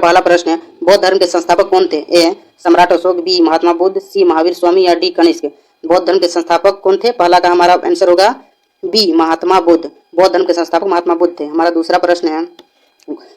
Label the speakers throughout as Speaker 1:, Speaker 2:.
Speaker 1: पहला प्रश्न है, बौद्ध धर्म के संस्थापक कौन थे? ए सम्राट अशोक, बी महात्मा बुद्ध, सी महावीर स्वामी या डी कनिष्क। बौद्ध धर्म के संस्थापक कौन थे? पहला का हमारा आंसर होगा बी महात्मा बुद्ध। बौद्ध धर्म के संस्थापक महात्मा बुद्ध थे। हमारा दूसरा प्रश्न है,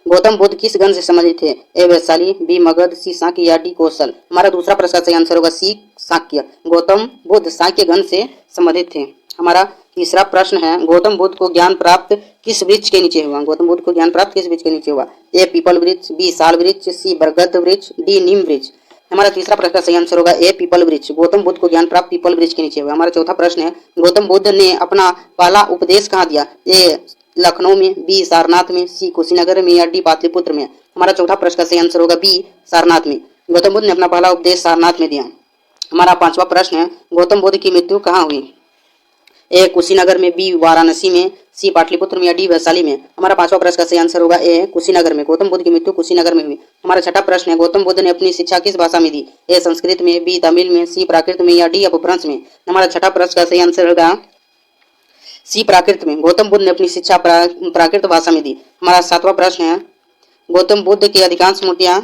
Speaker 1: गौतम बुद्ध किस गण से संबंधित थे? ए वैशाली, बी मगध, सी शाक्य या डी कौशल। हमारा दूसरा प्रश्न का सही आंसर होगा सी शाक्य। गौतम बुद्ध शाक्य गण से संबंधित थे। हमारा तीसरा प्रश्न है, गौतम बुद्ध को ज्ञान प्राप्त किस वृक्ष के नीचे हुआ? गौतम बुद्ध को ज्ञान प्राप्त किस वृक्ष के नीचे हुआ? ए पीपल वृक्ष, बी साल वृक्ष, सी बरगद वृक्ष, डी नीम वृक्ष। हमारा तीसरा प्रश्न का सही आंसर होगा ए पीपल वृक्ष। गौतम बुद्ध को ज्ञान प्राप्त पीपल वृक्ष के नीचे हुआ। हमारा चौथा प्रश्न है, गौतम बुद्ध ने अपना पहला उपदेश कहाँ दिया? ए लखनऊ में, बी सारनाथ में, सी कुशीनगर में या डी पाटलिपुत्र में। हमारा चौथा प्रश्न का सही आंसर होगा बी सारनाथ में। गौतम बुद्ध ने अपना पहला उपदेश सारनाथ में दिया। हमारा पांचवा प्रश्न है, गौतम बुद्ध की मृत्यु कहाँ हुई? ए कुशीनगर में, बी वाराणसी में, सी पाटलिपुत्र में या डी वैशाली में। हमारा पांचवा प्रश्न का सही आंसर होगा ए कुशीनगर में। गौतम बुद्ध की मृत्यु कुशीनगर में हुई। हमारा छठा प्रश्न है, गौतम बुद्ध ने अपनी शिक्षा किस भाषा में दी? ए संस्कृत में, बी तमिल में, सी प्राकृत में या डी अपभ्रंश में। हमारा छठा प्रश्न का सही आंसर होगा सी प्राकृत में। गौतम बुद्ध ने अपनी शिक्षा प्राकृत भाषा में दी। हमारा सातवां प्रश्न है, गौतम बुद्ध की अधिकांश मूर्तियां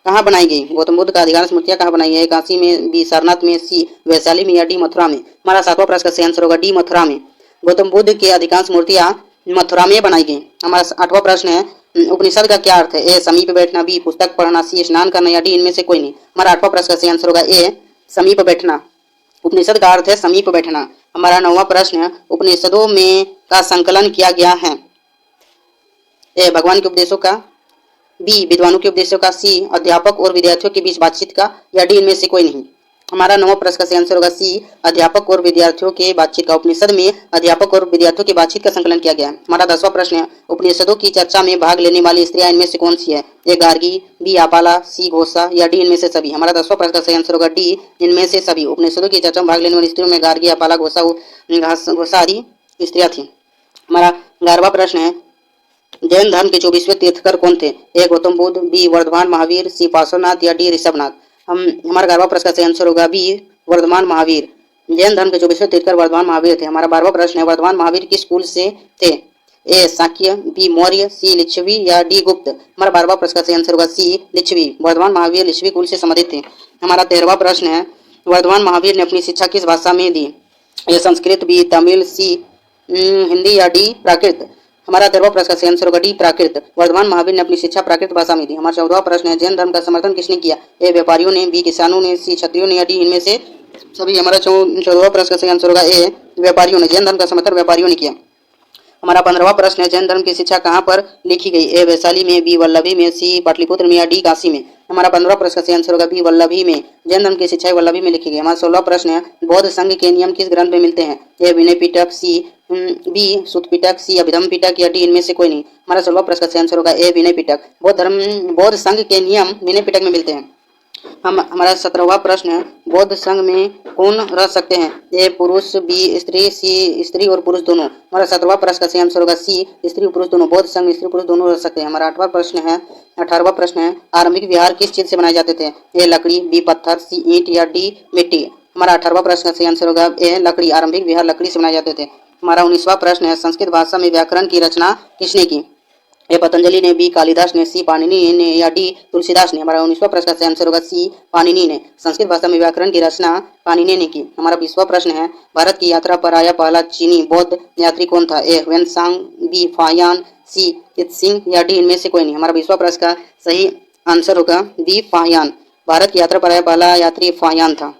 Speaker 1: कहाँ बनाई गई? गौतम बुद्ध का अधिकांश मूर्तियां कहाँ बनाई है? काशी में, बी सारनाथ में, सी वैशाली में या डी मथुरा में। हमारा सातवां प्रश्न का सही आंसर होगा डी मथुरा में। गौतम बुद्ध की अधिकांश मूर्तियां मथुरा में बनाई गई। हमारा आठवां प्रश्न है, उपनिषद का क्या अर्थ है? ए समीप बैठना, बी पुस्तक पढ़ना, सी स्नान करना या डी इनमें से कोई नहीं। हमारा आठवां प्रश्न का सही आंसर होगा ए समीप बैठना। उपनिषद का अर्थ है समीप बैठना। हमारा नौवां प्रश्न है, उपनिषदों में का संकलन किया गया है? ए भगवान के उपदेशों का, बी विद्वानों के उपदेशों का, सी अध्यापक और विद्यार्थियों के बीच बातचीत का या डी इनमें से कोई नहीं। हमारा नौवां प्रश्न का सही आंसर होगा सी अध्यापक और विद्यार्थियों के बातचीत का। उपनिषद में अध्यापक और विद्यार्थियों की बातचीत का संकलन किया गया है। हमारा 10वां प्रश्न है, उपनिषदों की चर्चा में भाग लेने वाली स्त्रियां इनमें से कौन सी है? ए गार्गी, बी आपाला, सी घोषा या डी इनमें से सभी। हमारा 10वां प्रश्न का सही आंसर होगा डी इनमें से सभी। उपनिषदों की चर्चा में भाग लेने वाली स्त्रियों में गार्गी, आपाला, घोषा आदि स्त्रियां थी। हमारा 11वां प्रश्न है, जैन धर्म के 24वें तीर्थकर कौन थे? ए गौतम बुद्ध, बी वर्धमान महावीर, सी पार्श्वनाथ या डी ऋषभनाथ। हमारा 11वां प्रश्न का सही आंसर होगा बी वर्धमान महावीर। जैन धर्म के 24वें तीर्थकर वर्धमान महावीर थे। हमारा 12वां प्रश्न है, वर्धमान महावीर किस कुल से थे? ए शाक्य, बी मौर्य, सी लिच्छवी या डी गुप्त। हमारा 12वां प्रश्न का सही आंसर होगा सी लिच्छवी। वर्धमान महावीर लिच्छवी कुल से संबंधित थे। हमारा 13वां प्रश्न है, वर्धमान महावीर ने अपनी शिक्षा किस भाषा में दी? ए संस्कृत, बी तमिल, सी हिंदी या डी प्राकृत। हमारा 13वां प्रश्न का सही आंसर होगा डी प्राकृत। वर्धमान महावीर ने अपनी शिक्षा प्राकृत भाषा में दी। हमारा 14वां प्रश्न है, जैन धर्म का समर्थन किसने किया? ए व्यापारियों ने, बी किसानों ने, सी क्षत्रियों ने या डी इनमें से सभी। हमारा 14वां प्रश्न का सही आंसर होगा ए व्यापारियों ने। जैन धर्म का समर्थन व्यापारियों ने किया। हमारा 15वां प्रश्न है, जैन धर्म की शिक्षा कहाँ पर लिखी गई? ए वैशाली में, बी वल्लभी में, सी पाटलिपुत्र में या डी काशी में। हमारा 15वां प्रश्न का सही आंसर होगा बी वल्लभी में। जैन धर्म की शिक्षा वल्लभी में लिखी गई। हमारा 16वां प्रश्न है, बौद्ध संघ के नियम किस ग्रंथ में मिलते हैं? ए विनय पिटक, सी बी सुत पिटक, सी अभिधम पिटक या डी इनमें से कोई नहीं। हमारा 16वां प्रश्न का सही आंसर होगा ए विनय पिटक। बौद्ध संघ के नियम विनय पिटक में मिलते हैं। हमारा 17वां प्रश्न है, बौद्ध संघ में कौन रह सकते हैं? ए पुरुष, बी स्त्री, सी स्त्री और पुरुष दोनों। हमारा 17वां प्रश्न का सही आंसर होगा सी स्त्री और पुरुष दोनों। बौद्ध संघ स्त्री पुरुष दोनों रह सकते हैं। हमारा 18वां प्रश्न है, आरंभिक विहार किस चीज से बनाए जाते थे? ए लकड़ी, बी पत्थर, सी ईंट या डी मिट्टी। हमारा 18वां प्रश्न का सही आंसर होगा ए लकड़ी। आरंभिक विहार लकड़ी से बनाए जाते थे। हमारा 19वां प्रश्न है, संस्कृत भाषा में व्याकरण की रचना किसने की? ए पतंजलि ने, बी कालिदास ने, सी पाणिनि ने या डी तुलसीदास ने। हमारा 19वां प्रश्न का आंसर होगा सी पाणिनि ने। संस्कृत भाषा में व्याकरण की रचना पाणिनि ने की। हमारा 20वां प्रश्न है, भारत की यात्रा पर आया पहला चीनी बौद्ध यात्री कौन था? ए ह्वेनसांग, बी फायान, सी इत्सिंग या डी इनमें से कोई नहीं। हमारा 20वां प्रश्न का सही आंसर होगा बी फायान। भारत की यात्रा पर आया पहला यात्री फायान था।